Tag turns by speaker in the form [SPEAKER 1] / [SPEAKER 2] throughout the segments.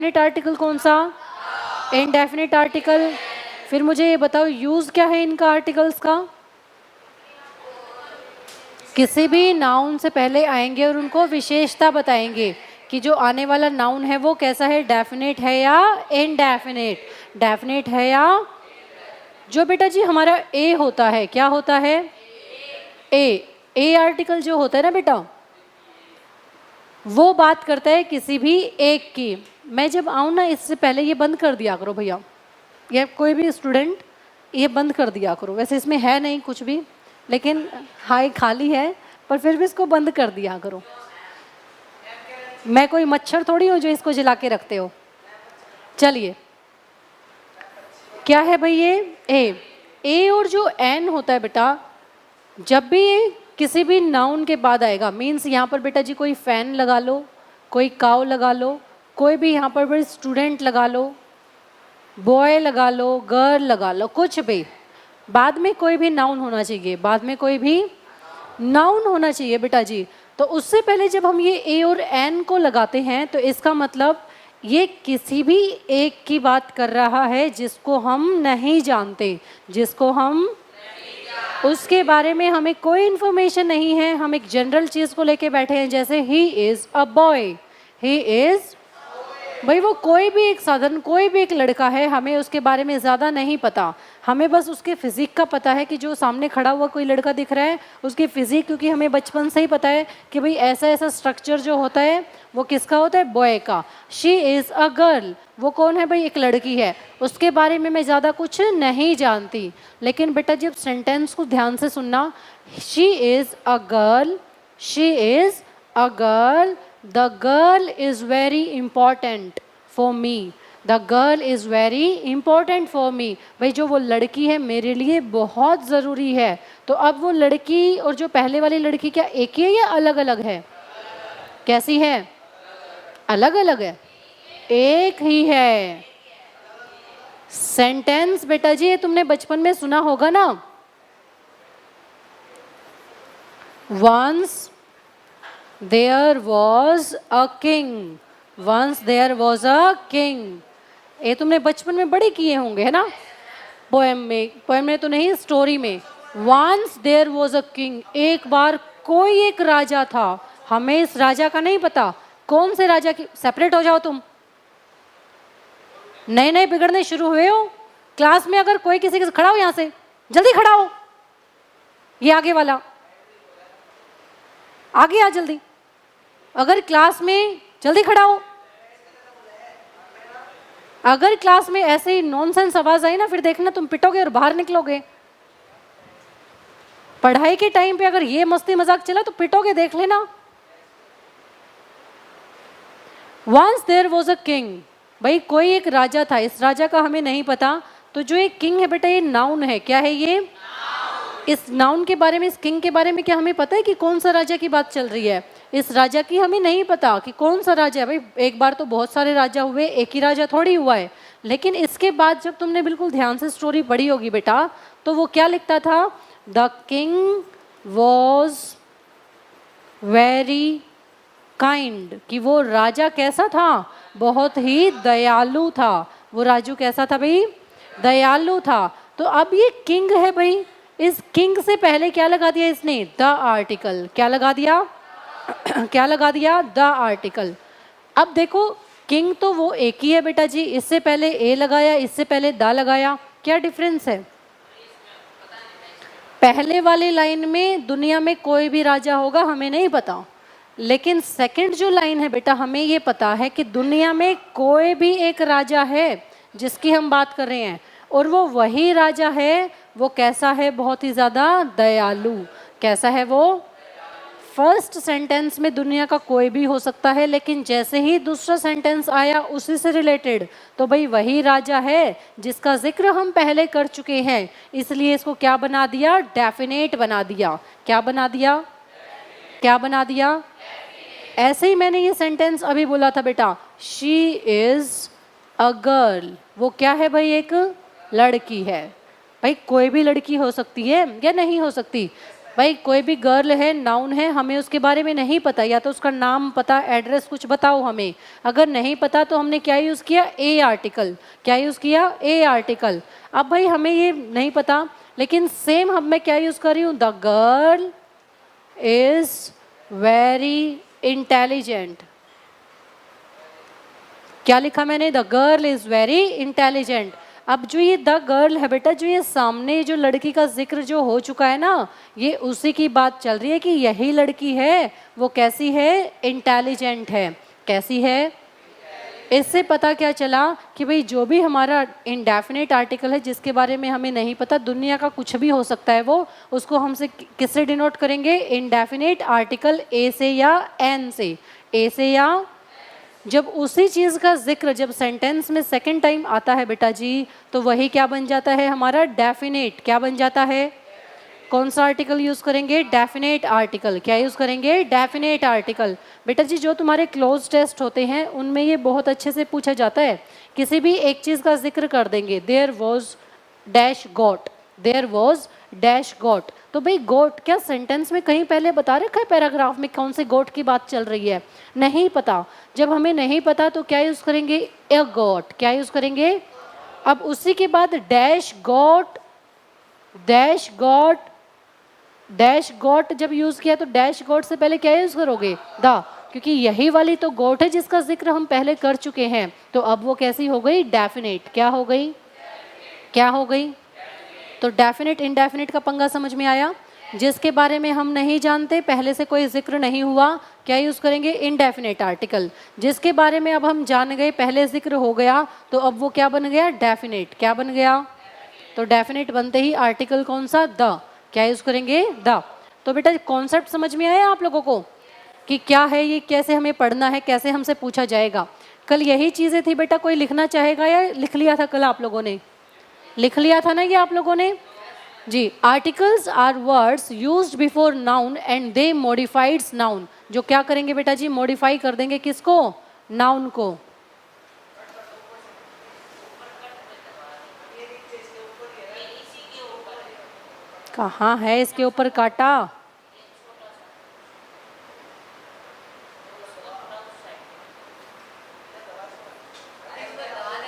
[SPEAKER 1] Definite article कौन सा? Indefinite article. फिर मुझे ये बताओ यूज क्या है इनका आर्टिकल्स का? किसी भी नाउन से पहले आएंगे और उनको विशेषता बताएंगे कि जो आने वाला नाउन है वो कैसा है, डेफिनेट है या इनडेफिनेट, डेफिनेट है या। जो बेटा जी हमारा ए होता है, क्या होता है? ए आर्टिकल जो होता है ना बेटा, वो बात करता है किसी भी एक की। मैं जब आऊँ ना, इससे पहले ये बंद कर दिया करो भैया, ये कोई भी स्टूडेंट ये बंद कर दिया करो। वैसे इसमें है नहीं कुछ भी, लेकिन हाई खाली है, पर फिर भी इसको बंद कर दिया करो। मैं कोई मच्छर थोड़ी हूँ जो इसको जला के रखते हो। चलिए, क्या है भाई ये ए और जो एन होता है बेटा, जब भी किसी भी नाउन के बाद आएगा, मीन्स यहाँ पर बेटा जी कोई फैन लगा लो, कोई काव लगा लो, कोई भी यहाँ पर स्टूडेंट लगा लो, बॉय लगा लो, गर्ल लगा लो, कुछ भी बाद में कोई भी नाउन होना चाहिए, बाद में कोई भी नाउन होना चाहिए बेटा जी। तो उससे पहले जब हम ये ए और एन को लगाते हैं तो इसका मतलब ये किसी भी एक की बात कर रहा है जिसको हम नहीं जानते, जिसको हम उसके बारे में हमें कोई इन्फॉर्मेशन नहीं है। हम एक जनरल चीज को लेके बैठे हैं, जैसे he is a boy, he is, भाई वो कोई भी एक साधन, कोई भी एक लड़का है, हमें उसके बारे में ज़्यादा नहीं पता। हमें बस उसके फिजिक का पता है कि जो सामने खड़ा हुआ कोई लड़का दिख रहा है, उसकी फिजिक, क्योंकि हमें बचपन से ही पता है कि भाई ऐसा ऐसा स्ट्रक्चर जो होता है वो किसका होता है, बॉय का। शी इज़ अ गर्ल, वो कौन है भाई, एक लड़की है, उसके बारे में मैं ज़्यादा कुछ नहीं जानती। लेकिन बेटा जब सेंटेंस को ध्यान से सुनना, she is a girl, she is a girl, the girl is very important for me, the girl is very important for me। भाई जो वो लड़की है मेरे लिए बहुत ज़रूरी है। तो अब वो लड़की और जो पहले वाली लड़की क्या एक ही है या अलग अलग है? कैसी है? अलग अलग है, एक ही है। सेंटेंस बेटा जी ये तुमने बचपन में सुना होगा ना, once there was a king, once there was a king। ये तुमने बचपन में बड़े किए होंगे है ना, पोएम में तो नहीं, स्टोरी में। once there was a king, एक बार कोई एक राजा था। हमें इस राजा का नहीं पता, कौन से राजा की। सेपरेट हो जाओ तुम, नए नए बिगड़ने शुरू हुए हो। क्लास में अगर कोई किसी के खड़ा हो, यहां से जल्दी खड़ा हो, ये आगे वाला आगे आ जल्दी। अगर क्लास में जल्दी खड़ा हो, अगर क्लास में ऐसे ही नॉनसेंस आवाज आई ना, फिर देखना तुम पिटोगे और बाहर निकलोगे। पढ़ाई के टाइम पे अगर ये मस्ती मजाक चला तो पिटोगे, देख लेना। Once there was a king, भाई कोई एक राजा था, इस राजा का हमें नहीं पता। तो जो एक किंग है बेटा ये नाउन है, क्या है ये? इस नाउन के बारे में, इस किंग के बारे में क्या हमें पता है कि कौन सा राजा की बात चल रही है? इस राजा की हमें नहीं पता कि कौन सा राजा है। भाई एक बार तो बहुत सारे राजा हुए, एक ही राजा थोड़ी हुआ है। लेकिन इसके बाद जब तुमने बिल्कुल ध्यान से स्टोरी पढ़ी होगी बेटा, तो वो क्या लिखता था, the king was very kind, कि वो राजा कैसा था, बहुत ही दयालु था। वो राजू कैसा था भाई? दयालु था। तो अब ये किंग है भाई, इस किंग से पहले क्या लगा दिया इसने? The article. क्या लगा दिया? क्या लगा दिया? The article. अब देखो किंग तो वो एक ही है बेटा जी, इससे पहले ए लगाया, इससे पहले द लगाया, क्या डिफरेंस है? पहले वाली लाइन में दुनिया में कोई भी राजा होगा हमें नहीं पता, लेकिन सेकंड जो लाइन है बेटा हमें ये पता है कि दुनिया में कोई भी एक राजा है जिसकी हम बात कर रहे हैं, और वो वही राजा है। वो कैसा है? बहुत ही ज़्यादा दयालु। कैसा है वो? फर्स्ट सेंटेंस में दुनिया का कोई भी हो सकता है, लेकिन जैसे ही दूसरा सेंटेंस आया उसी से रिलेटेड, तो भाई वही राजा है जिसका जिक्र हम पहले कर चुके हैं, इसलिए इसको क्या बना दिया? डेफिनेट बना दिया। क्या बना दिया? क्या बना दिया? ऐसे ही मैंने ये सेंटेंस अभी बोला था बेटा, शी इज अ गर्ल, वो क्या है भाई? एक लड़की है। भाई कोई भी लड़की हो सकती है या नहीं हो सकती? भाई कोई भी गर्ल है, नाउन है, हमें उसके बारे में नहीं पता, या तो उसका नाम पता, एड्रेस कुछ बताओ हमें। अगर नहीं पता तो हमने क्या यूज़ किया, ए आर्टिकल। क्या यूज़ किया, ए आर्टिकल। अब भाई हमें ये नहीं पता, लेकिन सेम अब मैं क्या यूज़ कर रही हूँ, the girl is very intelligent. क्या लिखा मैंने, the girl is very intelligent. अब जो ये द गर्ल है बेटा, जो ये सामने जो लड़की का जिक्र जो हो चुका है ना, ये उसी की बात चल रही है कि यही लड़की है, वो कैसी है, इंटेलिजेंट है। कैसी है, इससे पता क्या चला कि भाई जो भी हमारा इंडेफिनिट आर्टिकल है जिसके बारे में हमें नहीं पता, दुनिया का कुछ भी हो सकता है वो, उसको हमसे किससे डिनोट करेंगे, इंडेफिनिट आर्टिकल ए से या एन से। ए से या, जब उसी चीज़ का जिक्र जब सेंटेंस में सेकंड टाइम आता है बेटा जी, तो वही क्या बन जाता है, हमारा डेफिनेट। क्या बन जाता है, कौन सा आर्टिकल यूज़ करेंगे, डेफिनेट आर्टिकल। क्या यूज़ करेंगे, डेफिनेट आर्टिकल। बेटा जी जो तुम्हारे क्लोज टेस्ट होते हैं उनमें ये बहुत अच्छे से पूछा जाता है। किसी भी एक चीज़ का जिक्र कर देंगे, there was dash got, there was dash got. तो भाई गोट क्या सेंटेंस में कहीं पहले बता रखा है पैराग्राफ में कौन से गोट की बात चल रही है, नहीं पता। जब हमें नहीं पता तो क्या यूज़ करेंगे, ए गॉट। क्या यूज़ करेंगे, अब उसी के बाद dash got, dash got, dash got जब यूज़ किया तो डैश गॉट से पहले क्या यूज़ करोगे, द, क्योंकि यही वाली तो गोट है जिसका जिक्र हम पहले कर चुके हैं। तो अब वो कैसी हो गई, डेफिनेट। क्या हो गई, क्या हो गई, तो डेफिनेट इनडेफिनेट का पंगा समझ में आया। जिसके बारे में हम नहीं जानते, पहले से कोई जिक्र नहीं हुआ, क्या यूज़ करेंगे, इनडेफिनेट आर्टिकल। जिसके बारे में अब हम जान गए, पहले जिक्र हो गया, तो अब वो क्या बन गया, डेफिनेट। क्या बन गया, तो डेफिनेट बनते ही आर्टिकल कौन सा, द। क्या यूज़ करेंगे, द। तो बेटा कॉन्सेप्ट समझ में आया आप लोगों को कि क्या है ये, कैसे हमें पढ़ना है, कैसे हमसे पूछा जाएगा। कल यही चीज़ें थी बेटा, कोई लिखना चाहेगा या लिख लिया था कल आप लोगों ने, लिख लिया था ना ये आप लोगों ने ji. Articles are words used before noun and they modifieds noun. जो क्या करेंगे बेटा जी, मॉडिफाई कर देंगे किसको, नाउन को। कहाँ है इसके ऊपर काटा,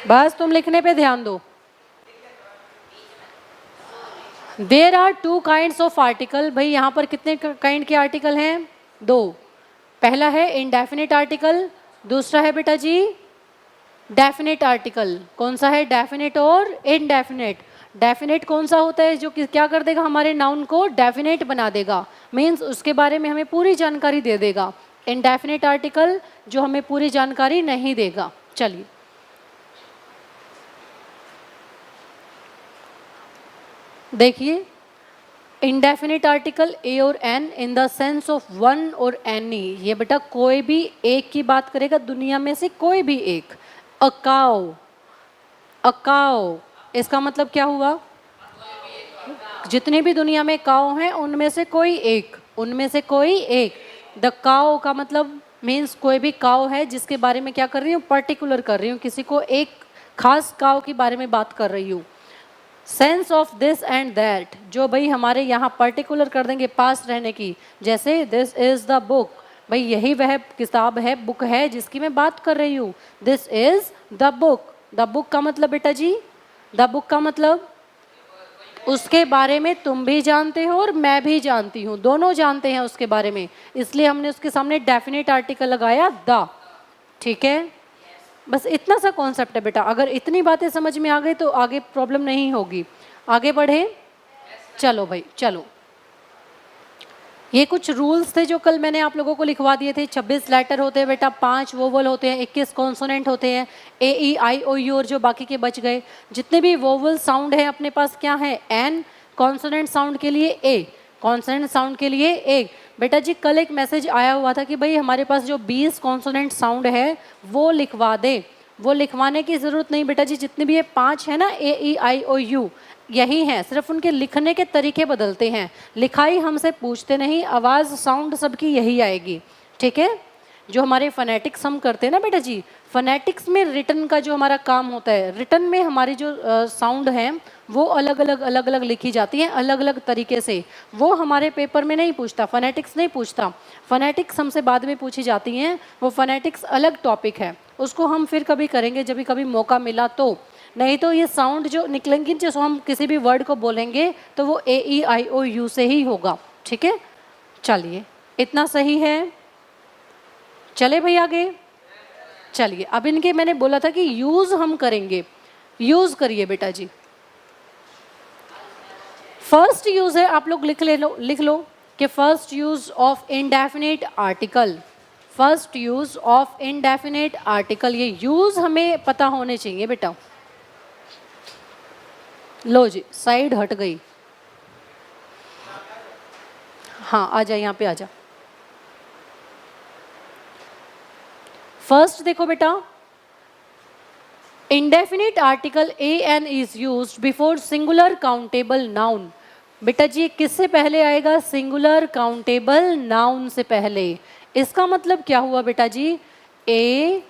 [SPEAKER 1] बस तुम लिखने पे ध्यान दो। There are two kinds of article. भाई यहाँ पर कितने काइंड के आर्टिकल हैं, दो। पहला है इनडेफिनेट आर्टिकल, दूसरा है बेटा जी डेफिनेट आर्टिकल। कौन सा है, डेफिनेट और इनडेफिनेट। डेफिनेट कौन सा होता है, जो क्या कर देगा, हमारे नाउन को डेफिनेट बना देगा, मीन्स उसके बारे में हमें पूरी जानकारी दे देगा। इनडेफिनेट आर्टिकल जो हमें पूरी जानकारी नहीं देगा। चलिए देखिए, इंडेफिनिट आर्टिकल ए और an in the sense of one और एनी। ये बेटा कोई भी एक की बात करेगा, दुनिया में से कोई भी एक। अकाओ, अकाओ इसका मतलब क्या हुआ, जितने भी दुनिया में काओ हैं उनमें से कोई एक, उनमें से कोई एक। द काओ का मतलब मीन्स कोई भी काओ है जिसके बारे में क्या कर रही हूँ, पर्टिकुलर कर रही हूँ, किसी को एक खास काओ के बारे में बात कर रही हूँ। Sense of this and that, जो भाई हमारे यहाँ पर्टिकुलर कर देंगे पास्ट रहने की, जैसे दिस इज द बुक, भाई यही वह किताब है, बुक है जिसकी मैं बात कर रही हूँ। This is the book. The book का मतलब बेटा जी, द बुक का मतलब उसके बारे में तुम भी जानते हो और मैं भी जानती हूँ, दोनों जानते हैं उसके बारे में, इसलिए हमने उसके सामने डेफिनेट आर्टिकल लगाया द। ठीक है, बस इतना सा कॉन्सेप्ट है बेटा। अगर इतनी बातें समझ में आ गई तो आगे प्रॉब्लम नहीं होगी। आगे बढ़े, चलो भाई चलो। ये कुछ रूल्स थे जो कल मैंने आप लोगों को लिखवा दिए थे। 26 लेटर होते हैं बेटा, 5 वोवल होते हैं, 21 कॉन्सोनेंट होते हैं, ए ई आई ओ यू, और जो बाकी के बच गए जितने भी वोवल साउंड है अपने पास क्या है, एन। कॉन्सोनेंट साउंड के लिए ए, कॉन्सोनेंट साउंड के लिए ए। बेटा जी कल एक मैसेज आया हुआ था कि भाई हमारे पास जो 20 कॉन्सोनेंट साउंड है वो लिखवा दे। वो लिखवाने की ज़रूरत नहीं बेटा जी, जितने भी ये 5 है ना, ए ई आई ओ यू, यही हैं, सिर्फ उनके लिखने के तरीके बदलते हैं। लिखाई हमसे पूछते नहीं, आवाज़ साउंड सबकी यही आएगी। ठीक है, जो हमारे फोनेटिक्स हम करते हैं ना बेटा जी, फोनेटिक्स में रिटन का जो हमारा काम होता है, रिटन में हमारी जो साउंड हैं वो अलग अलग लिखी जाती हैं अलग अलग तरीके से। वो हमारे पेपर में नहीं पूछता, फोनेटिक्स नहीं पूछता। फोनेटिक्स हमसे बाद में पूछी जाती हैं, वो फोनेटिक्स अलग टॉपिक है, उसको हम फिर कभी करेंगे जब भी कभी मौका मिला तो। नहीं तो ये साउंड जो निकलेंगी, जो हम किसी भी वर्ड को बोलेंगे तो वो AEIOU से ही होगा। ठीक है, चलिए इतना सही है। चले भाई आगे, चलिए अब इनके मैंने बोला था कि यूज हम करेंगे, यूज करिए बेटा जी। फर्स्ट यूज है, आप लोग लिख लो कि first use of indefinite article. First use of indefinite article, ये यूज हमें पता होने चाहिए बेटा। लो जी, साइड हट गई, हाँ आ जा, यहाँ पे आ जा। फर्स्ट देखो बेटा, indefinite article an is used before singular countable noun. बेटा जी किससे पहले आएगा? सिंगुलर काउंटेबल नाउन से पहले। इसका मतलब क्या हुआ बेटा जी? ए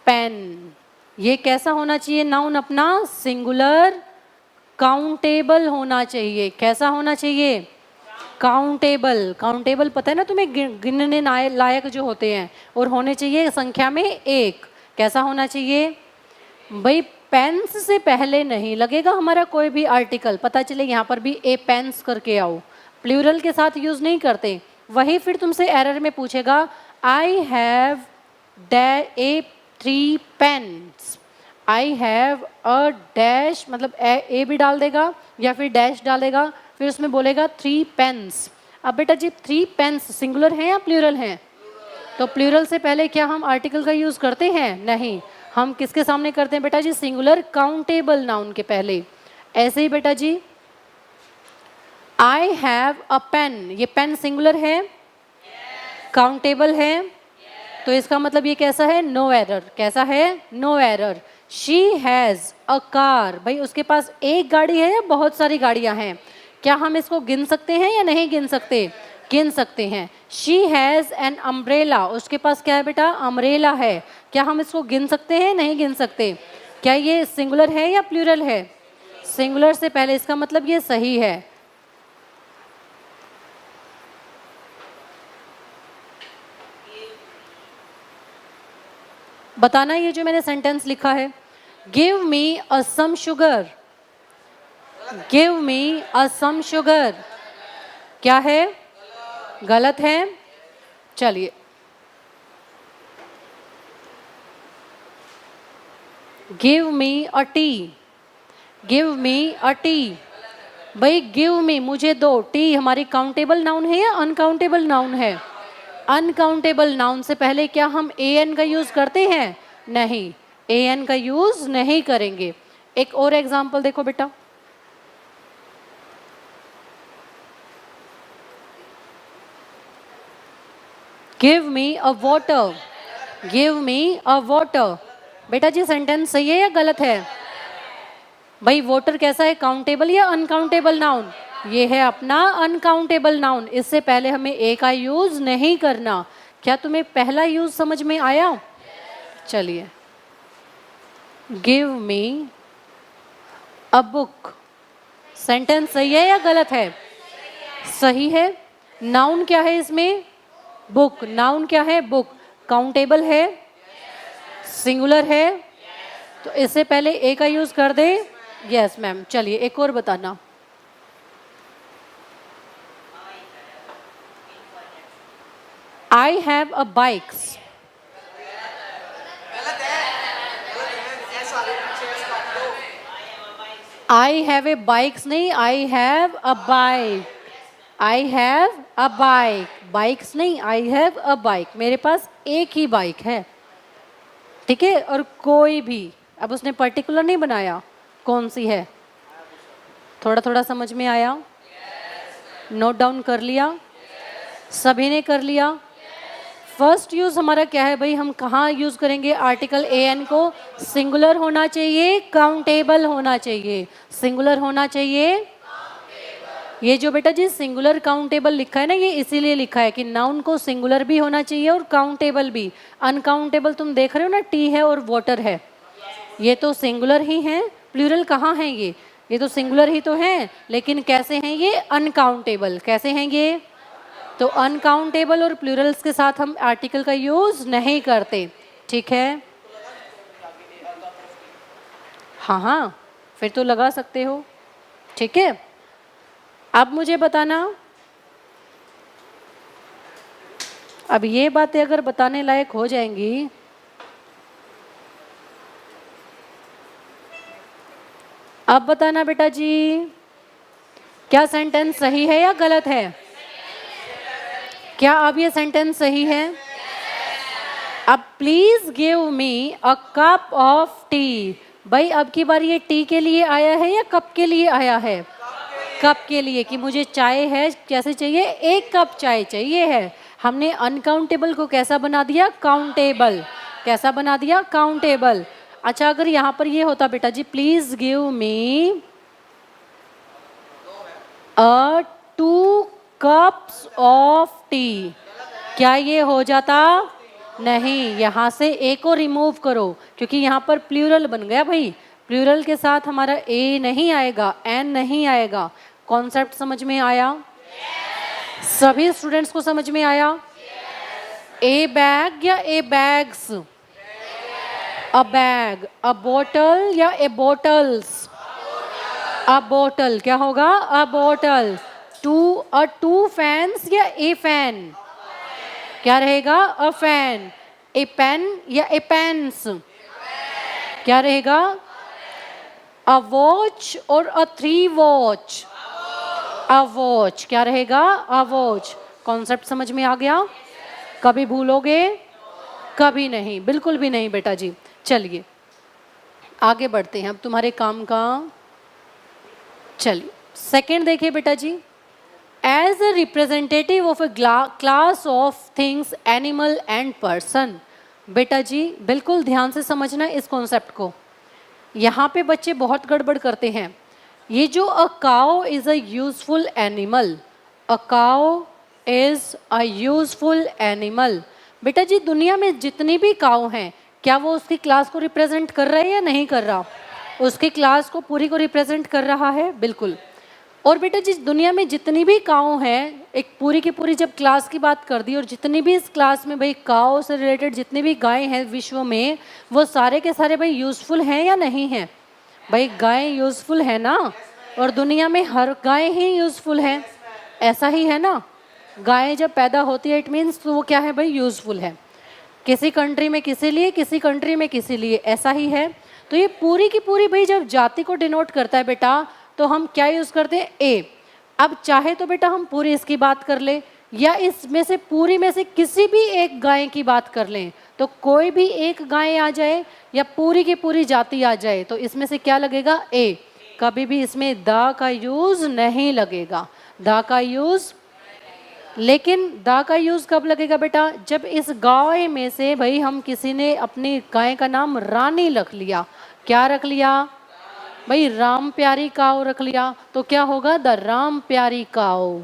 [SPEAKER 1] पेन, ये कैसा होना चाहिए नाउन अपना? सिंगुलर काउंटेबल होना चाहिए। कैसा होना चाहिए? काउंटेबल। काउंटेबल पता है ना तुम्हें, गिनने लायक जो होते हैं, और होने चाहिए संख्या में एक। कैसा होना चाहिए भाई? पेन्स से पहले नहीं लगेगा हमारा कोई भी आर्टिकल। पता चले यहाँ पर भी ए पेन्स करके आओ, प्लूरल के साथ यूज नहीं करते। वही फिर तुमसे एरर में पूछेगा I have a 3 pens, I have a dash, मतलब ए भी डाल देगा या फिर डैश डालेगा, फिर उसमें बोलेगा 3 पेन्स। अब बेटा जी 3 पेन्स सिंगुलर हैं या प्लूरल हैं? तो प्लूरल से पहले क्या हम आर्टिकल का यूज करते हैं? नहीं। हम किसके सामने करते हैं बेटा जी? सिंगुलर काउंटेबल नाउन के पहले। ऐसे ही बेटा जी आई हैव अ पेन, ये पेन सिंगुलर है, काउंटेबल है, तो इसका मतलब ये कैसा है? No error. कैसा है? No error. She has a car, भाई उसके पास एक गाड़ी है या बहुत सारी गाड़ियां हैं? क्या हम इसको गिन सकते हैं या नहीं गिन सकते? गिन सकते हैं। शी हैज एन अम्ब्रेला, उसके पास क्या है बेटा? अम्ब्रेला है। क्या हम इसको गिन सकते हैं? नहीं गिन सकते। क्या ये सिंगुलर है या प्लूरल है? सिंगुलर से पहले, इसका मतलब ये सही है। बताना ये जो मैंने सेंटेंस लिखा है, गिव मी अ सम शुगर, गिव मी अ सम शुगर, क्या है? गलत है। चलिए गिव मी अ टी, गिव मी अ टी, भाई गिव मी मुझे दो। टी हमारी काउंटेबल नाउन है या अनकाउंटेबल नाउन है? अनकाउंटेबल नाउन से पहले क्या हम an का यूज करते हैं? नहीं, an का यूज नहीं करेंगे। एक और एग्जांपल देखो बेटा, गिव मी अ वाटर, गिव मी अ वाटर। बेटा जी सेंटेंस सही है या गलत है? भाई वाटर कैसा है? काउंटेबल या अनकाउंटेबल नाउन? ये है अपना अनकाउंटेबल नाउन। इससे पहले हमें ए का यूज नहीं करना। क्या तुम्हें पहला यूज समझ में आया? चलिए give me a book, sentence सही है या गलत है? सही है। नाउन क्या है इसमें? बुक। नाउन क्या है? बुक। काउंटेबल है, सिंगुलर है, तो इससे पहले ए का यूज कर दे। Yes ma'am. चलिए एक और बताना, I have a bikes, I have a bikes नहीं, I have a bike, I have a bike, bikes नहीं, आई हैव अ बाइक। मेरे पास एक ही बाइक है, ठीक है, और कोई भी, अब उसने पर्टिकुलर नहीं बनाया कौन सी है। थोड़ा थोड़ा समझ में आया? नोट डाउन कर लिया? सभी ने कर लिया? फर्स्ट यूज हमारा क्या है भाई? हम कहाँ यूज करेंगे आर्टिकल an को? सिंगुलर होना चाहिए, काउंटेबल होना चाहिए। सिंगुलर होना चाहिए ये जो बेटा जी सिंगुलर काउंटेबल लिखा है ना, ये इसीलिए लिखा है कि नाउन को सिंगुलर भी होना चाहिए और काउंटेबल भी। अनकाउंटेबल तुम देख रहे हो ना, टी है और वाटर है, ये तो सिंगुलर ही है, प्लूरल कहाँ है ये तो सिंगुलर ही तो है, लेकिन कैसे हैं ये? अनकाउंटेबल। कैसे हैं ये? तो अनकाउंटेबल और प्लूरल्स के साथ हम आर्टिकल का यूज नहीं करते, ठीक है? हाँ हाँ, फिर तो लगा सकते हो, ठीक है? अब मुझे बताना, अब ये बातें अगर बताने लायक हो जाएंगी अब बताना बेटा जी, क्या सेंटेंस सही है या गलत है? क्या अब ये सेंटेंस सही है? अब please give me a cup of T. भाई अब की बार ये टी के लिए आया है या कप के लिए आया है? कप के लिए, कि मुझे चाय है, कैसे चाहिए? 1 कप चाय चाहिए है। हमने अनकाउंटेबल को कैसा बना दिया? काउंटेबल। कैसा बना दिया? काउंटेबल। अच्छा अगर यहाँ पर ये होता बेटा जी, please give me a 2 cups of tea, क्या ये हो जाता? नहीं, यहाँ से ए को रिमूव करो क्योंकि यहाँ पर प्लूरल बन गया भाई। प्लूरल के साथ हमारा ए नहीं आएगा, एन नहीं आएगा। कॉन्सेप्ट समझ में आया? सभी स्टूडेंट्स को समझ में आया? ए बैग या ए बैग्स? अ बैग। अ बोतल या ए बोटल्स? अ बोतल। क्या होगा? अ बोतल। टू फैंस या ए फैन? क्या रहेगा? A fan. ए पेन या ए पेन्स? क्या रहेगा? अ वॉच और अ 3 वॉच? A watch. क्या रहेगा? A watch. कॉन्सेप्ट समझ में आ गया? कभी भूलोगे? कभी नहीं, बिल्कुल भी नहीं बेटा जी। चलिए आगे बढ़ते हैं अब तुम्हारे काम का। चलिए सेकंड देखिए बेटा जी, as a representative of a class of things, animal and person. बेटा जी बिल्कुल ध्यान से समझना इस कॉन्सेप्ट को, यहाँ पे बच्चे बहुत गड़बड़ करते हैं। ये जो a cow is a useful animal, a cow is a useful animal. बेटा जी दुनिया में जितनी भी काउ हैं, क्या वो उसकी क्लास को रिप्रेजेंट कर रहा है या नहीं कर रहा? उसकी क्लास को पूरी को रिप्रेजेंट कर रहा है, बिल्कुल। और बेटा जिस दुनिया में जितनी भी काउ हैं, एक पूरी की पूरी जब क्लास की बात कर दी, और जितनी भी इस क्लास में भाई काउ से रिलेटेड जितनी भी गायें हैं विश्व में, वो सारे के सारे भाई यूजफुल हैं या नहीं हैं? भाई गायें यूजफुल है ना, और दुनिया में हर गाय ही यूजफुल है, ऐसा ही है ना? गायें जब पैदा होती है इट मीन्स तो वो क्या है भाई? यूजफुल है। किसी कंट्री में किसी लिए, किसी कंट्री में किसी लिए, ऐसा ही है। तो ये पूरी की पूरी भाई जब जाति को डिनोट करता है बेटा, तो हम क्या यूज करते हैं? ए। अब चाहे तो बेटा हम पूरी इसकी बात कर लें, या इसमें से पूरी में से किसी भी एक गाय की बात कर लें, तो कोई भी एक गाय आ जाए या पूरी की पूरी जाति आ जाए, तो इसमें से क्या लगेगा? ए। कभी भी इसमें द का यूज नहीं लगेगा, द का यूज। लेकिन द का यूज कब लगेगा बेटा? जब इस गाय में से भाई हम किसी ने अपनी गाय का नाम रानी रख लिया। क्या रख लिया भाई? राम प्यारी काऊ रख लिया, तो क्या होगा? द राम प्यारी काऊ।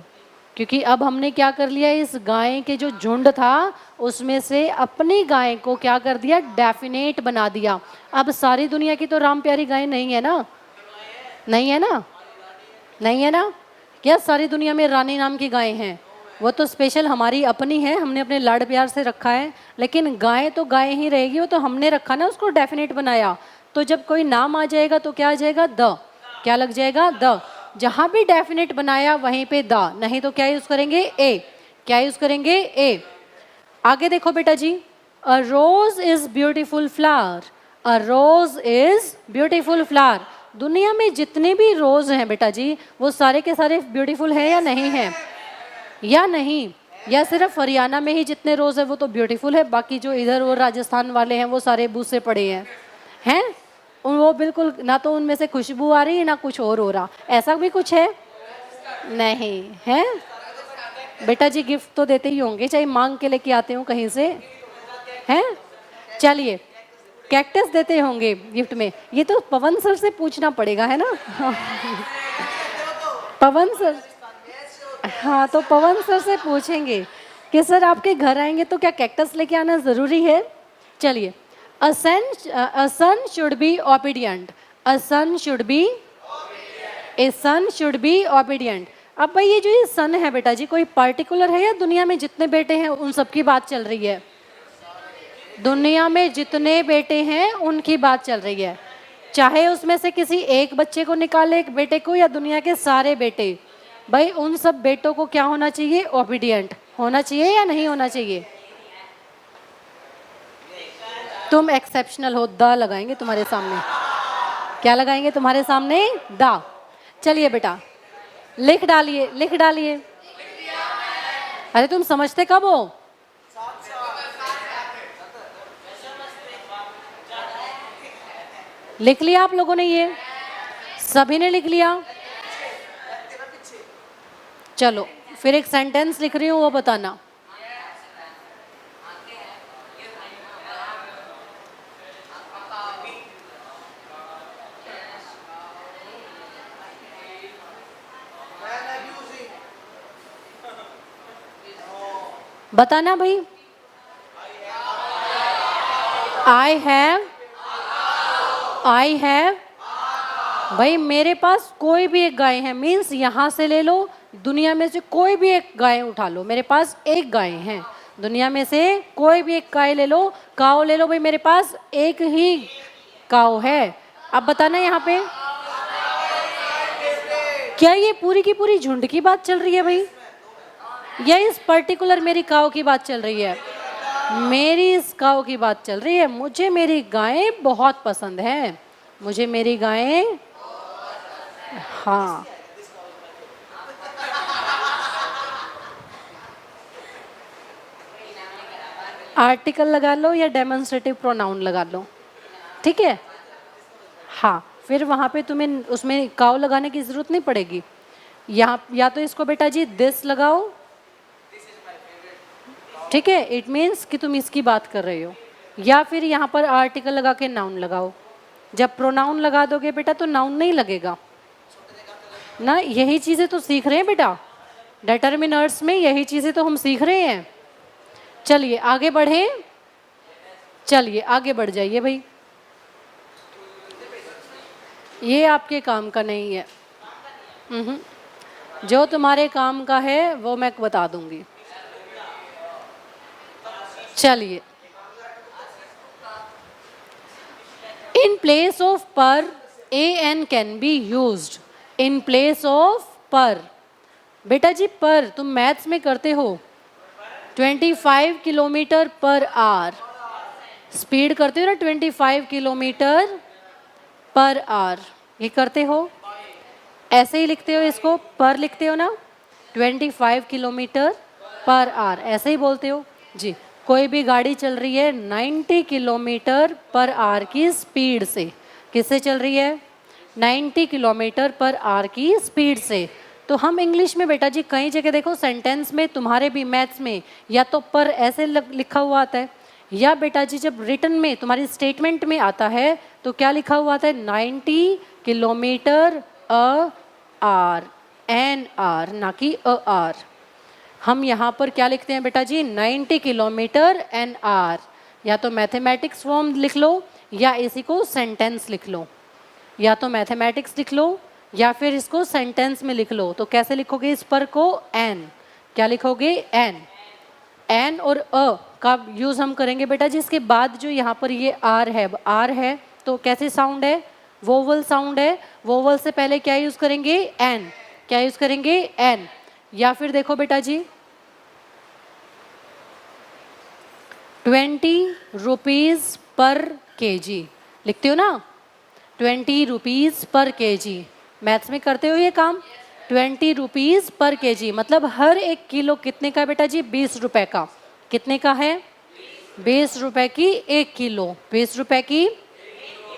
[SPEAKER 1] क्योंकि अब हमने क्या कर लिया, इस गाय के जो झुंड था उसमें से अपनी गाय को क्या कर दिया? डेफिनेट बना दिया। अब सारी दुनिया की तो राम प्यारी गाय नहीं है ना? नहीं है ना? नहीं है ना? क्या सारी दुनिया में रानी नाम की गाय हैं? वो तो स्पेशल हमारी अपनी है, हमने अपने लाड प्यार से रखा है। लेकिन गाय तो गाय ही रहेगी, वो तो हमने रखा ना, उसको डेफिनेट बनाया। तो जब कोई नाम आ जाएगा तो क्या आ जाएगा? द। क्या लग जाएगा? द। जहां भी डेफिनेट बनाया वहीं पे द, नहीं तो क्या यूज करेंगे? ए। क्या यूज करेंगे? ए। आगे देखो बेटा जी, a rose is beautiful flower, a rose is beautiful flower. दुनिया में जितने भी रोज हैं बेटा जी, वो सारे के सारे ब्यूटीफुल है या नहीं है? या नहीं? या सिर्फ हरियाणा में ही जितने रोज है वो तो ब्यूटीफुल है, बाकी जो इधर वो राजस्थान वाले हैं वो सारे बूसे पड़े हैं, हैं? वो बिल्कुल ना, तो उनमें से खुशबू आ रही है ना कुछ और हो रहा, ऐसा भी कुछ है? नहीं है बेटा जी। गिफ्ट तो देते ही होंगे, चाहे मांग के लेके आते हो कहीं से, हैं? चलिए कैक्टस देते होंगे गिफ्ट में। ये तो पवन सर से पूछना पड़ेगा, है ना? पवन सर, हाँ, तो पवन सर से पूछेंगे कि सर आपके घर आएंगे तो क्या कैक्टस लेके आना ज़रूरी है? चलिए, a son should be obedient, a son should be, a son should be obedient. अब भाई ये जो ये सन है बेटा जी, कोई पर्टिकुलर है या दुनिया में जितने बेटे हैं उन सब की बात चल रही है? दुनिया में जितने बेटे हैं उनकी बात चल रही है, चाहे उसमें से किसी एक बच्चे को निकाले, एक बेटे को, या दुनिया के सारे बेटे, भाई उन सब बेटों को क्या होना चाहिए? ओबीडियंट होना चाहिए या नहीं होना चाहिए? तुम एक्सेप्शनल हो, द लगाएंगे तुम्हारे सामने। क्या लगाएंगे तुम्हारे सामने? द। चलिए बेटा, लिख डालिए, लिख डालिए। अरे तुम समझते कब हो? लिख लिया आप लोगों ने? ये सभी ने लिख लिया? चलो फिर एक सेंटेंस लिख रही हूँ, वो बताना। बताना भाई। I have, I have. भाई मेरे पास कोई भी एक गाय है, मीन्स यहाँ से ले लो, दुनिया में से कोई भी एक गाय उठा लो, मेरे पास एक गाय है, दुनिया में से कोई भी एक गाय ले लो, काऊ ले लो, भाई मेरे पास एक ही काऊ है। अब बताना यहाँ पे, क्या ये पूरी की पूरी झुंड की बात चल रही है भाई, या इस पर्टिकुलर मेरी काऊ की बात चल रही है? मेरी इस काऊ की बात चल रही है। मुझे मेरी गायें बहुत पसंद है, मुझे मेरी गायें, हाँ। आर्टिकल लगा लो या डेमोन्स्ट्रेटिव प्रोनाउन लगा लो, ठीक है। हाँ, फिर वहाँ पे तुम्हें उसमें काऊ लगाने की ज़रूरत नहीं पड़ेगी। यहाँ या तो इसको बेटा जी दिस लगाओ, ठीक है, इट मीन्स कि तुम इसकी बात कर रहे हो, या फिर यहाँ पर आर्टिकल लगा के नाउन लगाओ। जब प्रोनाउन लगा दोगे बेटा तो नाउन नहीं लगेगा ना। यही चीज़ें तो सीख रहे हैं बेटा, डिटर्मिनर्स में यही चीज़ें तो हम सीख रहे हैं। चलिए आगे बढ़े, चलिए आगे बढ़ जाइए भाई, ये आपके काम का नहीं है। जो तुम्हारे काम का है वो मैं बता दूंगी। चलिए, इन place of per a an can be used, in place of per. बेटा जी पर तुम मैथ्स में करते हो 25 किलोमीटर पर आवर, स्पीड करते हो ना 25 किलोमीटर पर आवर, ये करते हो, ऐसे ही लिखते हो, इसको पर लिखते हो ना, 25 किलोमीटर पर आवर ऐसे ही बोलते हो जी। कोई भी गाड़ी चल रही है 90 किलोमीटर पर आवर की स्पीड से, किससे चल रही है? 90 किलोमीटर पर आवर की स्पीड से। तो हम इंग्लिश में बेटा जी कई जगह देखो सेंटेंस में, तुम्हारे भी मैथ्स में, या तो पर ऐसे लिखा हुआ आता है, या बेटा जी जब रिटन में तुम्हारी स्टेटमेंट में आता है तो क्या लिखा हुआ आता है? 90 kilometre a hour, an hour, ना कि अ आर। हम यहाँ पर क्या लिखते हैं बेटा जी? 90 किलोमीटर एन आर। या तो मैथमेटिक्स फॉर्म लिख लो या इसी को सेंटेंस लिख लो, या तो मैथमेटिक्स लिख लो या फिर इसको सेंटेंस में लिख लो। तो कैसे लिखोगे इस पर को? एन। क्या लिखोगे? एन। एन और अ का यूज़ हम करेंगे बेटा जी इसके बाद जो यहाँ पर ये आर है, आर है तो कैसे साउंड है? वोवल साउंड है। वोवल से पहले क्या यूज़ करेंगे? एन। क्या यूज़ करेंगे? एन। या फिर देखो बेटा जी 20 रुपीज़ पर केजी लिखते हो ना, 20 रुपीज़ पर केजी। मैथ्स में करते हो ये काम। 20 रुपीज़ पर केजी मतलब हर एक किलो कितने का बेटा जी? 20 रुपए का। कितने का है? 20 रुपए की एक किलो, 20 रुपए की।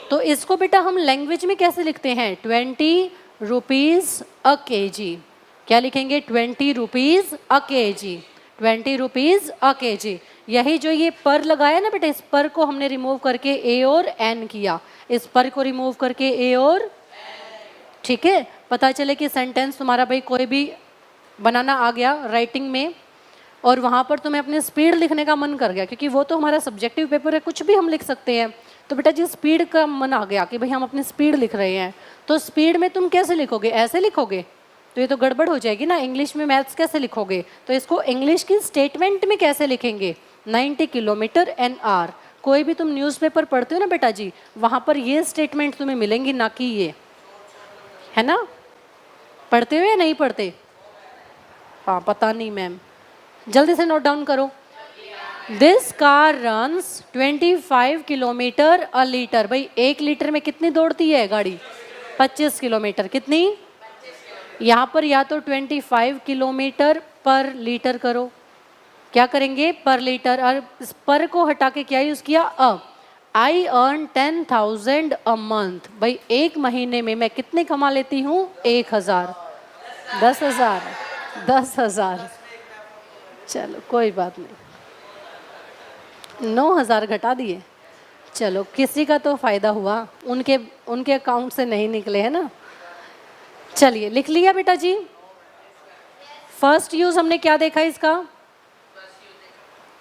[SPEAKER 1] तो इसको बेटा हम लैंग्वेज में कैसे लिखते हैं? 20 रुपीज़ अ केजी। क्या लिखेंगे? 20 rupees a KG, 20 rupees a KG. यही जो ये पर लगाया ना बेटा, इस पर को हमने रिमूव करके ए और एन किया, इस पर को रिमूव करके ए और, ठीक है। पता चले कि सेंटेंस तुम्हारा भाई कोई भी बनाना आ गया राइटिंग में, और वहाँ पर तुम्हें अपने स्पीड लिखने का मन कर गया, क्योंकि वो तो हमारा सब्जेक्टिव पेपर है, कुछ भी हम लिख सकते हैं। तो बेटा जी स्पीड का मन आ गया कि भाई हम अपनी स्पीड लिख रहे हैं, तो स्पीड में तुम कैसे लिखोगे? ऐसे लिखोगे तो ये तो गड़बड़ हो जाएगी ना। इंग्लिश में मैथ्स कैसे लिखोगे? तो इसको इंग्लिश की स्टेटमेंट में कैसे लिखेंगे? 90 किलोमीटर एन आर। कोई भी तुम न्यूज़पेपर पढ़ते हो ना बेटा जी, वहाँ पर ये स्टेटमेंट तुम्हें मिलेंगी, ना कि ये, है ना? पढ़ते हो या नहीं पढ़ते? हाँ पता नहीं मैम, जल्दी से नोट डाउन करो। This car runs 25 kilometre a litre. भाई 1 लीटर में कितनी दौड़ती है गाड़ी? 25 किलोमीटर। कितनी? यहाँ पर या तो 25 किलोमीटर पर लीटर करो, क्या करेंगे? पर लीटर, और इस पर को हटा के क्या यूज किया? Uh. I earn 10,000 a month. भाई 1 महीने में मैं कितने कमा लेती हूँ? 1,000। 10,000, 10,000। चलो कोई बात नहीं, 9,000 घटा दिए। चलो किसी का तो फायदा हुआ, उनके अकाउंट से नहीं निकले, है ना? चलिए लिख लिया बेटा जी। फर्स्ट यूज हमने क्या देखा इसका?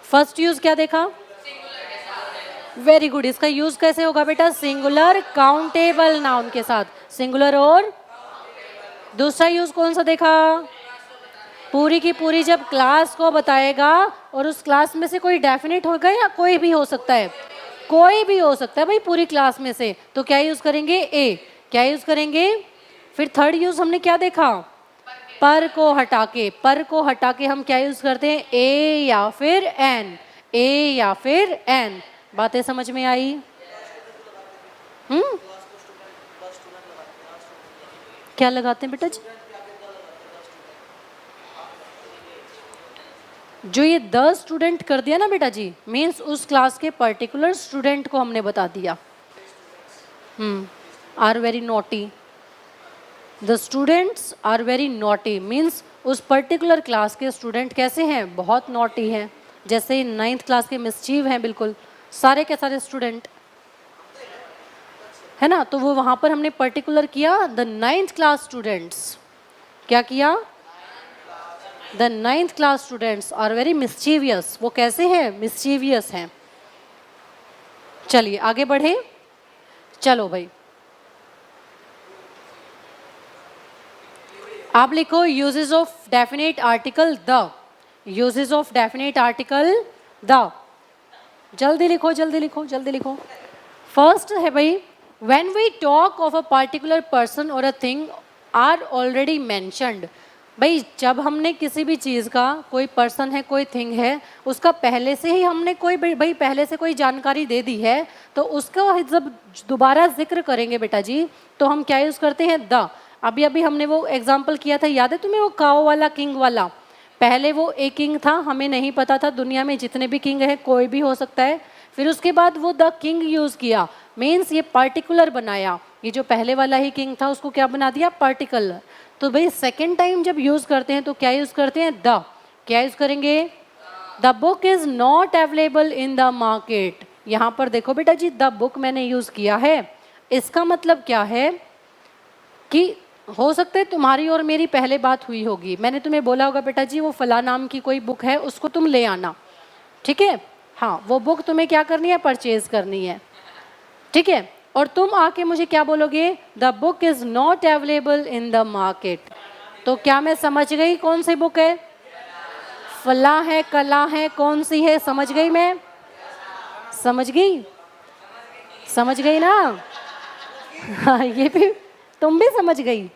[SPEAKER 1] फर्स्ट यूज क्या देखा? Very good. इसका यूज कैसे होगा बेटा? सिंगुलर काउंटेबल नाउन के साथ, सिंगुलर। और दूसरा यूज कौन सा देखा? पूरी की पूरी जब क्लास को बताएगा, और उस क्लास में से कोई डेफिनेट होगा या कोई भी हो सकता है? कोई भी हो सकता है भाई पूरी क्लास में से, तो क्या यूज करेंगे? ए। क्या यूज करेंगे? फिर थर्ड यूज हमने क्या देखा? पर को हटा के। पर को हटा के हम क्या यूज करते हैं? ए या फिर एन। ए या फिर एन। बातें समझ में आई? क्या लगाते हैं बेटा जी? जो ये 10 स्टूडेंट कर दिया ना बेटा जी, मीन्स उस क्लास के पर्टिकुलर स्टूडेंट को हमने बता दिया। Are very naughty. The students are very naughty means उस पर्टिकुलर क्लास के स्टूडेंट कैसे हैं? बहुत नॉटी हैं। जैसे 9th क्लास के मिसचीव हैं, बिल्कुल सारे के सारे स्टूडेंट, है ना? तो वो वहाँ पर हमने पर्टिकुलर किया द 9th क्लास स्टूडेंट्स। क्या किया? The 9th class students are very mischievous. वो कैसे हैं? मिस्चीवियस हैं। चलिए आगे बढ़े। चलो भाई आप लिखो uses of definite article the. Uses of definite article the. जल्दी लिखो, जल्दी लिखो, जल्दी लिखो। फर्स्ट है भाई, when we talk of a particular person और a thing are already mentioned. भाई जब हमने किसी भी चीज़ का, कोई पर्सन है, कोई थिंग है, उसका पहले से ही हमने कोई भाई पहले से कोई जानकारी दे दी है, तो उसका जब दोबारा जिक्र करेंगे बेटा जी, तो हम क्या यूज़ करते हैं? द। अभी अभी हमने वो एग्जाम्पल किया था, याद है तुम्हें? वो काओ वाला, किंग वाला। पहले वो एक किंग था, हमें नहीं पता था दुनिया में जितने भी किंग है कोई भी हो सकता है। फिर उसके बाद वो द किंग यूज़ किया, मीन्स ये पार्टिकुलर बनाया। ये जो पहले वाला ही किंग था उसको क्या बना दिया? पार्टिकुलर। तो भाई सेकेंड टाइम जब यूज़ करते हैं तो क्या यूज़ करते हैं? द। क्या यूज़ करेंगे? The book is not available in the market. यहाँ पर देखो बेटा जी, द बुक मैंने यूज़ किया है। इसका मतलब क्या है कि हो सकता है तुम्हारी और मेरी पहले बात हुई होगी, मैंने तुम्हें बोला होगा बेटा जी वो फला नाम की कोई बुक है, उसको तुम ले आना, ठीक है? हाँ, वो बुक तुम्हें क्या करनी है? परचेज करनी है, ठीक है? और तुम आके मुझे क्या बोलोगे? The book is not available in the market. तो क्या मैं समझ गई कौन सी बुक है? फला है, कला है, कौन सी है? समझ गई मैं? समझ गई? समझ गई ना? हाँ, ये भी तुम भी समझ गई,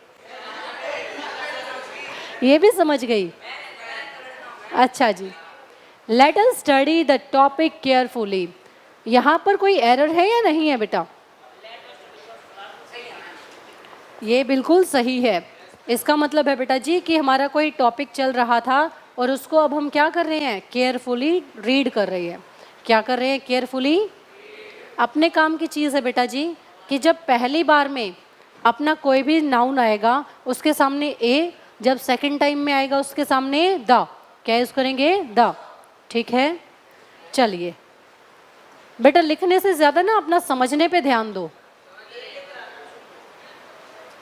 [SPEAKER 1] ये भी समझ गई। अच्छा जी, let us study the topic carefully. यहाँ पर कोई एरर है या नहीं है बेटा? ये बिल्कुल सही है। इसका मतलब है बेटा जी कि हमारा कोई टॉपिक चल रहा था और उसको अब हम क्या कर रहे हैं? केयरफुली रीड कर रहे हैं। क्या कर रहे हैं? केयरफुली। अपने काम की चीज़ है बेटा जी कि जब पहली बार में अपना कोई भी नाउन आएगा उसके सामने ए, जब सेकंड टाइम में आएगा उसके सामने द, क्या यूज़ करेंगे? द, ठीक है? चलिए बेटा लिखने से ज़्यादा ना अपना समझने पे ध्यान दो।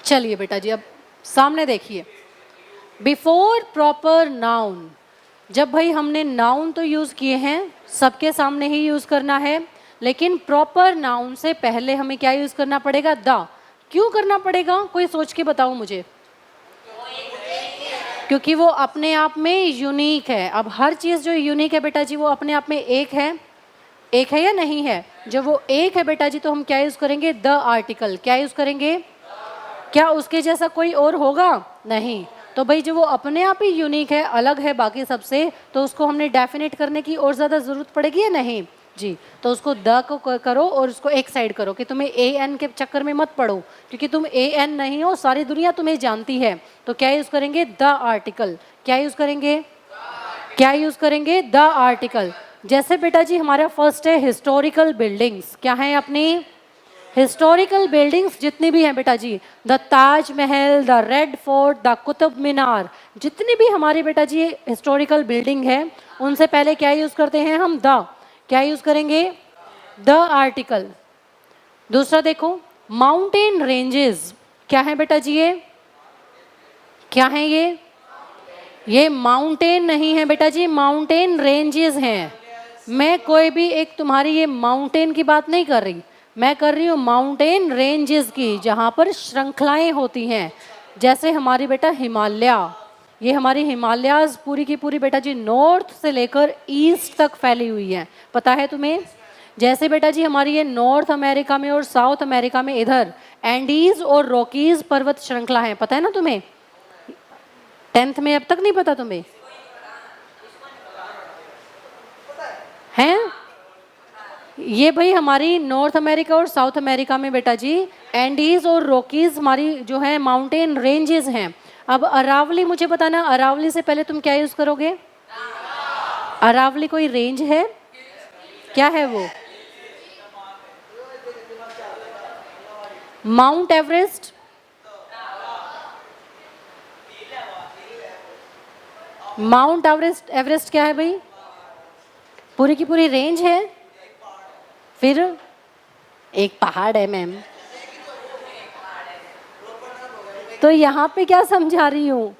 [SPEAKER 1] चलिए बेटा जी अब सामने देखिए, बिफोर प्रॉपर नाउन, जब भाई हमने नाउन तो यूज़ किए हैं, सबके सामने ही यूज़ करना है, लेकिन प्रॉपर नाउन से पहले हमें क्या यूज़ करना पड़ेगा? द। क्यों करना पड़ेगा? कोई सोच के बताओ मुझे। क्योंकि वो अपने आप में यूनिक है। अब हर चीज़ जो यूनिक है बेटा जी वो अपने आप में एक है या नहीं है? जब वो एक है बेटा जी तो हम क्या यूज़ करेंगे? The article. क्या यूज़ करेंगे? क्या उसके जैसा कोई और होगा? नहीं। तो भाई जो वो अपने आप ही यूनिक है, अलग है बाकी सबसे, तो उसको हमने डेफिनेट करने की और ज़्यादा ज़रूरत पड़ेगी या नहीं जी? तो उसको द को करो और उसको एक साइड करो कि तुम्हें ए एन के चक्कर में मत पड़ो, क्योंकि तुम ए एन नहीं हो, सारी दुनिया तुम्हें जानती है। तो क्या यूज़ करेंगे? The article. क्या यूज़ करेंगे? क्या यूज़ करेंगे? The article. जैसे बेटा जी हमारा फर्स्ट है हिस्टोरिकल बिल्डिंग्स। क्या है अपनी? हिस्टोरिकल बिल्डिंग्स जितनी भी हैं बेटा जी, the Taj Mahal, the red fort, the Qutub Minar, जितनी भी हमारी बेटा जी हिस्टोरिकल बिल्डिंग है, उनसे पहले क्या यूज़ करते हैं हम? द। क्या यूज़ करेंगे? The article. दूसरा देखो, माउंटेन रेंजेस। क्या है बेटा जी ये? क्या है ये? ये माउंटेन नहीं है बेटा जी, माउंटेन रेंजेस हैं। मैं कोई भी एक तुम्हारी ये माउंटेन की बात नहीं कर रही, मैं कर रही हूँ माउंटेन रेंजेस की, जहाँ पर श्रृंखलाएं होती हैं। जैसे हमारी बेटा हिमालय, ये हमारी हिमालयाज पूरी की पूरी बेटा जी नॉर्थ से लेकर ईस्ट तक फैली हुई है, पता है तुम्हें? जैसे बेटा जी हमारी ये नॉर्थ अमेरिका में और साउथ अमेरिका में इधर एंडीज और रॉकीज पर्वत श्रृंखला है, पता है ना तुम्हें? 10th में अब तक नहीं पता तुम्हें? हैं? ये भाई हमारी नॉर्थ अमेरिका और साउथ अमेरिका में बेटा जी एंडीज और रॉकीज हमारी जो है माउंटेन रेंजेस हैं। अब अरावली मुझे बताना, अरावली से पहले तुम क्या यूज करोगे? अरावली कोई रेंज है? क्या है वो? Mount Everest? Mount Everest, Everest क्या है भाई? पूरी की पूरी रेंज है। फिर एक पहाड़ है मैम। तो यहाँ पे क्या समझा रही हूँ?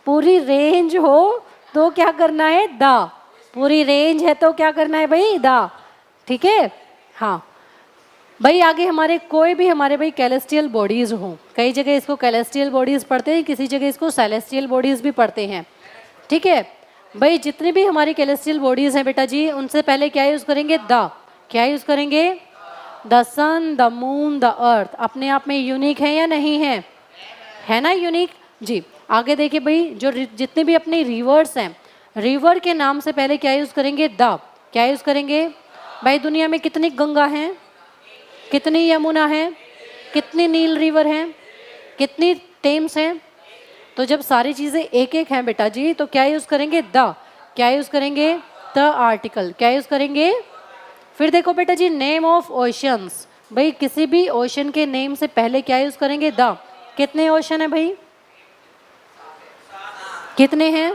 [SPEAKER 1] पूरी रेंज हो तो क्या करना है? द। पूरी रेंज है तो क्या करना है भाई? द। ठीक है? हाँ भाई। आगे हमारे कोई भी हमारे भाई कैलेस्टियल बॉडीज हो, कई जगह इसको कैलेस्टियल बॉडीज पढ़ते हैं, किसी जगह इसको सेलेस्टियल बॉडीज भी पढ़ते हैं। ठीक है भाई, जितनी भी हमारी कैलेस्टियल बॉडीज हैं बेटा जी, उनसे पहले क्या यूज करेंगे? द। क्या यूज करेंगे? The sun, the moon, the earth. अपने आप में यूनिक है या नहीं है? है ना यूनिक जी। आगे देखिए भाई, जो जितने भी अपने रिवर्स हैं, रिवर के नाम से पहले क्या यूज करेंगे? द। क्या यूज करेंगे? भाई दुनिया में कितनी गंगा हैं? कितनी यमुना है? कितनी नील रिवर हैं? कितनी टेम्स हैं? तो जब सारी चीज़ें एक एक हैं बेटा जी, तो क्या यूज़ करेंगे? द। क्या यूज़ करेंगे? The article. क्या यूज़ करेंगे? फिर देखो बेटा जी, नेम ऑफ ओशंस। भाई किसी भी ओशन के नेम से पहले क्या यूज़ करेंगे? द। कितने ओशन है भाई? कितने हैं?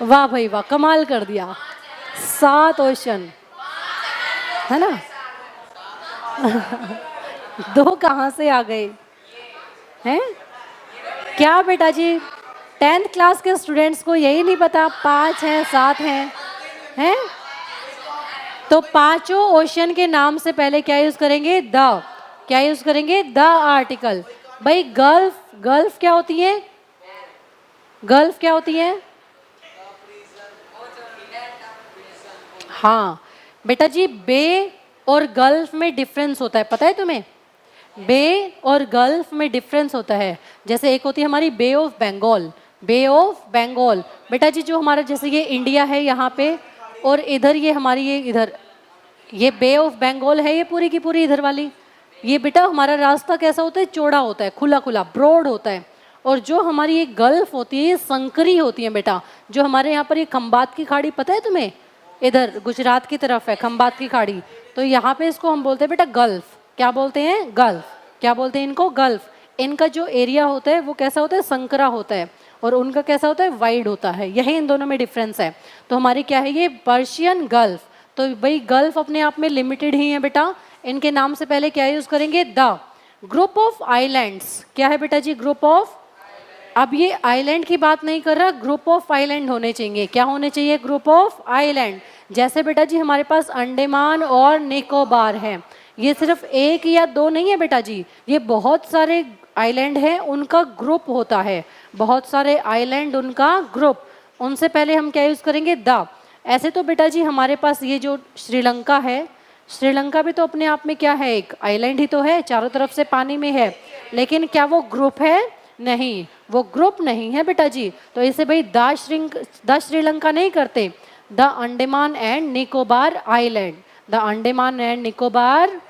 [SPEAKER 1] वाह भाई वाह, कमाल कर दिया। 7 ओशन है ना? 2 कहाँ से आ गए हैं? क्या बेटा जी 10th क्लास के स्टूडेंट्स को यही नहीं पता 5 हैं 7 हैं? तो पांचों ओशन के नाम से पहले क्या यूज करेंगे? द। क्या यूज करेंगे? The article. भाई गल्फ, गल्फ क्या होती है? गल्फ क्या होती है? हाँ बेटा जी, बे और गल्फ में डिफरेंस होता है, पता है तुम्हें? बे और गल्फ में डिफरेंस होता है। जैसे एक होती है हमारी bay of Bengal, bay of Bengal बेटा जी, जो हमारा जैसे ये इंडिया है यहाँ पे, और इधर ये हमारी ये इधर ये बे ऑफ बंगाल है, ये पूरी की पूरी इधर वाली। ये बेटा हमारा रास्ता कैसा होता है? चौड़ा होता है, खुला खुला ब्रॉड होता है। और जो हमारी ये गल्फ होती है ये संकरी होती है बेटा। जो हमारे यहाँ पर ये खंबात की खाड़ी, पता है तुम्हें? इधर गुजरात की तरफ है खंबात की खाड़ी, तो यहाँ पे इसको हम बोलते हैं बेटा गल्फ। क्या बोलते हैं? गल्फ। क्या बोलते हैं इनको? गल्फ। इनका जो एरिया होता है वो कैसा होता है? संकरा होता है, और उनका कैसा होता है? वाइड होता है। यही इन दोनों में डिफरेंस है। तो हमारी क्या है? ये पर्शियन गल्फ। तो भाई गल्फ अपने आप में लिमिटेड ही है बेटा, इनके नाम से पहले क्या यूज करेंगे? द। ग्रुप ऑफ आइलैंड्स क्या है बेटा जी? Group of. अब ये आइलैंड की बात नहीं कर रहा, ग्रुप ऑफ आइलैंड होने चाहिए। क्या होने चाहिए? Group of island. जैसे बेटा जी हमारे पास अंडमान और निकोबार है, ये सिर्फ एक या दो नहीं है बेटा जी, ये बहुत सारे आइलैंड है, उनका ग्रुप होता है, बहुत सारे आइलैंड उनका ग्रुप। उनसे पहले हम क्या यूज करेंगे? द। ऐसे तो बेटा जी हमारे पास ये जो श्रीलंका है, श्रीलंका भी तो अपने आप में क्या है? एक आइलैंड ही तो है, चारों तरफ से पानी में है, लेकिन क्या वो ग्रुप है? नहीं, वो ग्रुप नहीं है बेटा जी। तो इसे भाई द श्रीलंका नहीं करते, the Andaman and Nicobar island, the Andaman and Nicobar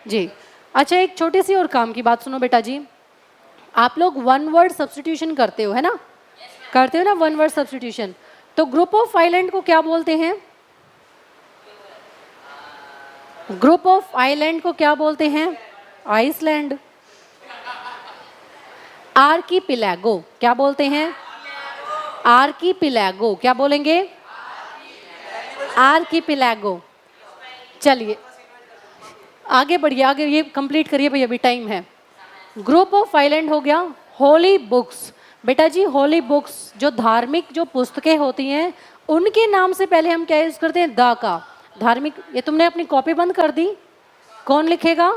[SPEAKER 1] जी। अच्छा, एक छोटी सी और काम की बात सुनो बेटा जी, आप लोग वन वर्ड सब्स्टिट्यूशन करते हो, है ना? करते हो ना वन वर्ड सब्स्टिट्यूशन। तो ग्रुप ऑफ आइलैंड को क्या बोलते हैं? ग्रुप ऑफ आइलैंड को क्या बोलते हैं? आइसलैंड। आर्कीपिलैगो क्या बोलते हैं? आर्कीपिलैगो क्या बोलेंगे? आर्कीपिलैगो। चलिए आगे बढ़िए, आगे ये कंप्लीट करिए भाई, अभी टाइम है। ग्रुप ऑफ आइलैंड हो गया। होली बुक्स बेटा जी, होली बुक्स जो धार्मिक जो पुस्तकें होती हैं, उनके नाम से पहले हम क्या यूज करते हैं? द का। धार्मिक, ये तुमने अपनी कॉपी बंद कर दी, कौन लिखेगा?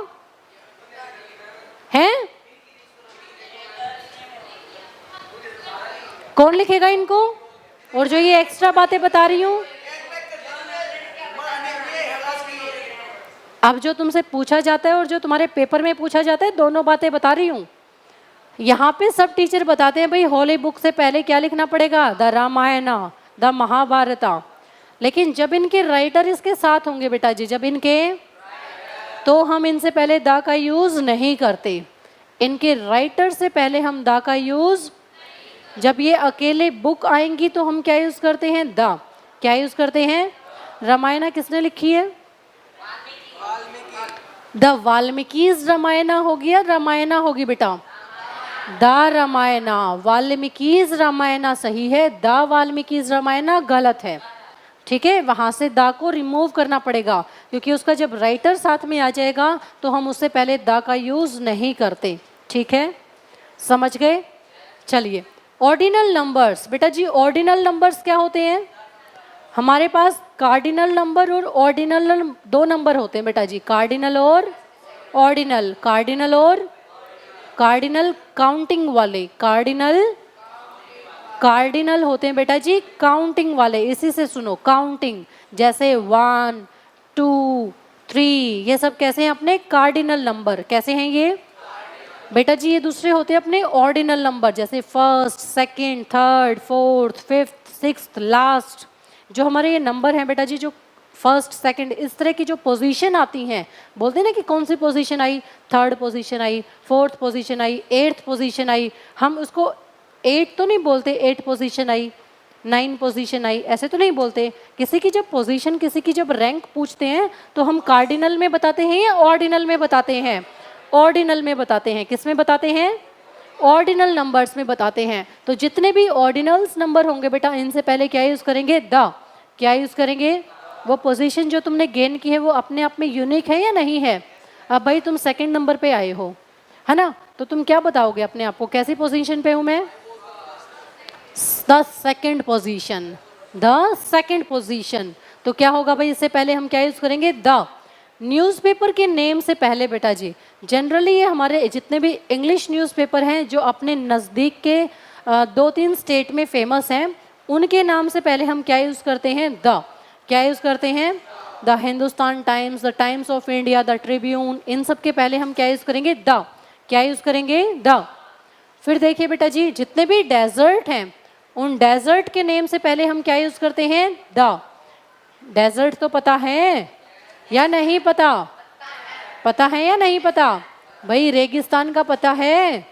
[SPEAKER 1] हैं? कौन लिखेगा इनको? और जो ये एक्स्ट्रा बातें बता रही हूं, अब जो तुमसे पूछा जाता है और जो तुम्हारे पेपर में पूछा जाता है, दोनों बातें बता रही हूं। यहाँ पे सब टीचर बताते हैं भाई होली बुक से पहले क्या लिखना पड़ेगा? द रामायण, द महाभारता। लेकिन जब इनके राइटर इसके साथ होंगे बेटा जी, जब इनके, तो हम इनसे पहले द का यूज नहीं करते। इनके राइटर से पहले हम द का यूज, जब ये अकेले बुक आएंगी तो हम क्या यूज करते हैं? द। क्या यूज करते हैं? रामायण किसने लिखी है? द वाल्मीकिस रामायण होगी या रामायण होगी बेटा? द रामायण। वाल्मीकिस रामायण सही है, द वाल्मीकिस रामायण गलत है। ठीक है, वहां से द को रिमूव करना पड़ेगा, क्योंकि उसका जब राइटर साथ में आ जाएगा तो हम उससे पहले द का यूज नहीं करते। ठीक है, समझ गए? चलिए, ऑर्डिनल नंबर्स बेटा जी, ऑर्डिनल नंबर्स क्या होते हैं? हमारे पास कार्डिनल नंबर और ऑर्डिनल दो नंबर होते हैं बेटा जी, कार्डिनल और ऑर्डिनल। कार्डिनल और कार्डिनल काउंटिंग वाले, कार्डिनल होते हैं बेटा जी काउंटिंग वाले। इसी से सुनो, काउंटिंग, जैसे 1 2 3, ये सब कैसे हैं? अपने कार्डिनल नंबर। कैसे हैं ये बेटा जी? ये दूसरे होते हैं अपने ऑर्डिनल नंबर, जैसे first, second, third, fourth, fifth, sixth, last. जो हमारे ये नंबर हैं बेटा जी, जो फर्स्ट, सेकंड, इस तरह की जो पोजीशन आती हैं, बोलते हैं ना कि कौन सी पोजीशन आई, थर्ड पोजीशन आई, फोर्थ पोजीशन आई, एट्थ पोजीशन आई। हम उसको 8 तो नहीं बोलते, 8 पोजीशन आई, 9 पोजीशन आई, ऐसे तो नहीं बोलते। किसी की जब पोजीशन, किसी की जब रैंक पूछते हैं तो हम कार्डिनल में बताते हैं या ऑर्डिनल में बताते हैं? ऑर्डिनल में बताते हैं। किस में बताते हैं? ऑर्डिनल नंबर्स में बताते हैं। तो जितने भी ऑर्डिनल्स नंबर होंगे बेटा, इनसे पहले क्या यूज करेंगे? द। क्या यूज करेंगे? वो पोजीशन जो तुमने गेन की है वो अपने आप में यूनिक है या नहीं है? अब भाई तुम सेकंड नंबर पे आए हो, है ना, तो तुम क्या बताओगे अपने आप को? कैसी पोजीशन पे हूं मैं? The second position, the second position. तो क्या होगा भाई, इससे पहले हम क्या यूज करेंगे? द। न्यूज़पेपर के नेम से पहले बेटा जी, जनरली ये हमारे जितने भी इंग्लिश न्यूज़पेपर हैं जो अपने नज़दीक के 2-3 स्टेट में फेमस हैं, उनके नाम से पहले हम क्या यूज़ करते हैं? द। क्या यूज़ करते हैं? The Hindustan Times, the Times of India, the Tribune, इन सब के पहले हम क्या यूज़ करेंगे? द। क्या यूज़ करेंगे? द। फिर देखिए बेटा जी, जितने भी डेजर्ट हैं, उन डेजर्ट के नेम से पहले हम क्या यूज़ करते हैं? द। डेजर्ट तो पता है या नहीं पता? पता है या नहीं पता? भाई रेगिस्तान का पता है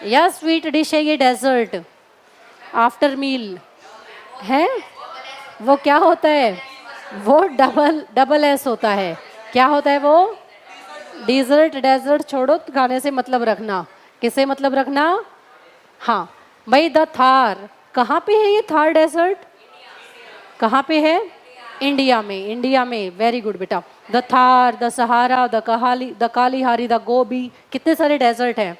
[SPEAKER 1] या स्वीट डिश है ये डेजर्ट? आफ्टर मील है वो, क्या होता है वो? डबल एस होता है। क्या होता है वो? डिजर्ट। डेजर्ट छोड़ो, खाने से मतलब रखना। किसे मतलब रखना? हाँ भाई, द थार। कहाँ पे है ये थार डेजर्ट? कहाँ पे है? इंडिया में वेरी गुड बेटा। The Thar, the Sahara, the Kalahari, the Gobi, कितने सारे डेजर्ट हैं,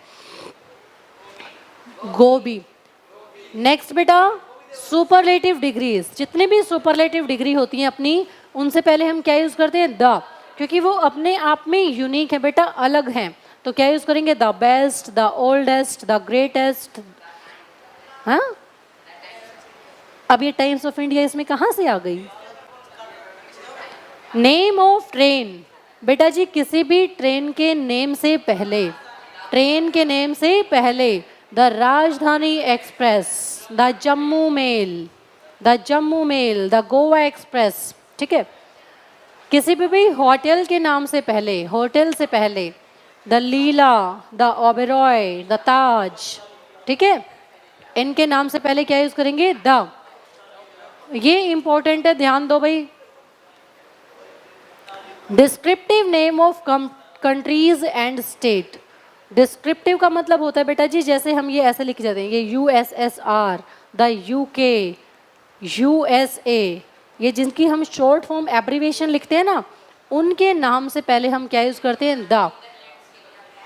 [SPEAKER 1] गोबी। नेक्स्ट बेटा सुपरलेटिव डिग्रीज, जितने भी सुपरलेटिव डिग्री होती हैं अपनी, उनसे पहले हम क्या यूज करते हैं, द, क्योंकि वो अपने आप में यूनिक है बेटा, अलग हैं, तो क्या यूज करेंगे, the best, the oldest, the greatest. हाँ, अब ये टाइम्स ऑफ इंडिया इसमें कहाँ से आ गई। नेम ऑफ ट्रेन, बेटा जी किसी भी ट्रेन के नेम से पहले, ट्रेन के नेम से पहले the Rajdhani express, the Jammu mail, the Goa express, ठीक है। किसी भी होटल के नाम से पहले, होटल से पहले the Leela, the Oberoi, the Taj, ठीक है। इनके नाम से पहले क्या यूज करेंगे, द। ये इंपॉर्टेंट है, ध्यान दो भाई। Descriptive name of countries and state, descriptive का मतलब होता है बेटा जी, जैसे हम ये ऐसे लिख जाते हैं, ये USSR, द UK, USA, ये जिनकी हम शॉर्ट फॉर्म एब्रीविएशन लिखते हैं ना, उनके नाम से पहले हम क्या यूज करते हैं, द।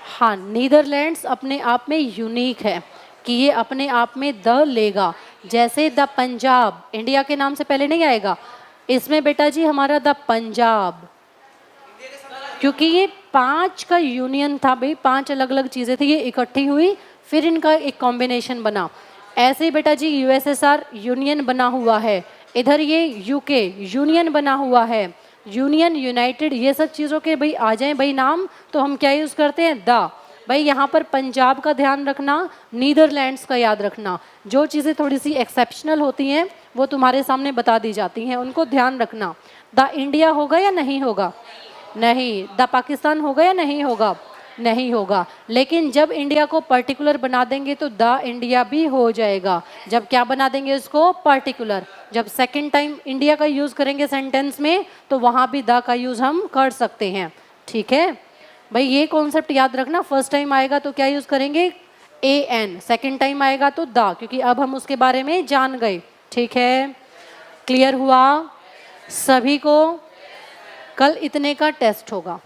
[SPEAKER 1] हाँ, नीदरलैंड्स अपने आप में यूनिक है कि ये अपने आप में द लेगा, जैसे द पंजाब इंडिया के नाम से पहले नहीं आएगा, इसमें बेटा जी हमारा द पंजाब, क्योंकि ये 5 का यूनियन था भाई, 5 अलग अलग चीजें थी, ये इकट्ठी हुई, फिर इनका एक कॉम्बिनेशन बना। ऐसे ही बेटा जी USSR यूनियन बना हुआ है, इधर ये UK यूनियन बना हुआ है, यूनियन, यूनाइटेड, ये सब चीज़ों के भाई आ जाएं भाई नाम, तो हम क्या यूज़ करते हैं, द। भाई यहाँ पर पंजाब का ध्यान रखना, नीदरलैंड्स का याद रखना, जो चीज़ें थोड़ी सी एक्सेप्शनल होती हैं वो तुम्हारे सामने बता दी जाती हैं, उनको ध्यान रखना। द इंडिया होगा या नहीं होगा, नहीं। द पाकिस्तान होगा या नहीं होगा, नहीं होगा। लेकिन जब इंडिया को पर्टिकुलर बना देंगे तो द इंडिया भी हो जाएगा। जब क्या बना देंगे इसको, पर्टिकुलर, जब सेकंड टाइम इंडिया का यूज करेंगे सेंटेंस में, तो वहां भी द का यूज हम कर सकते हैं, ठीक है भाई। ये कॉन्सेप्ट याद रखना, फर्स्ट टाइम आएगा तो क्या यूज करेंगे, AN, सेकंड टाइम आएगा तो द, क्योंकि अब हम उसके बारे में जान गए, ठीक है। क्लियर हुआ सभी को। कल इतने का टेस्ट होगा।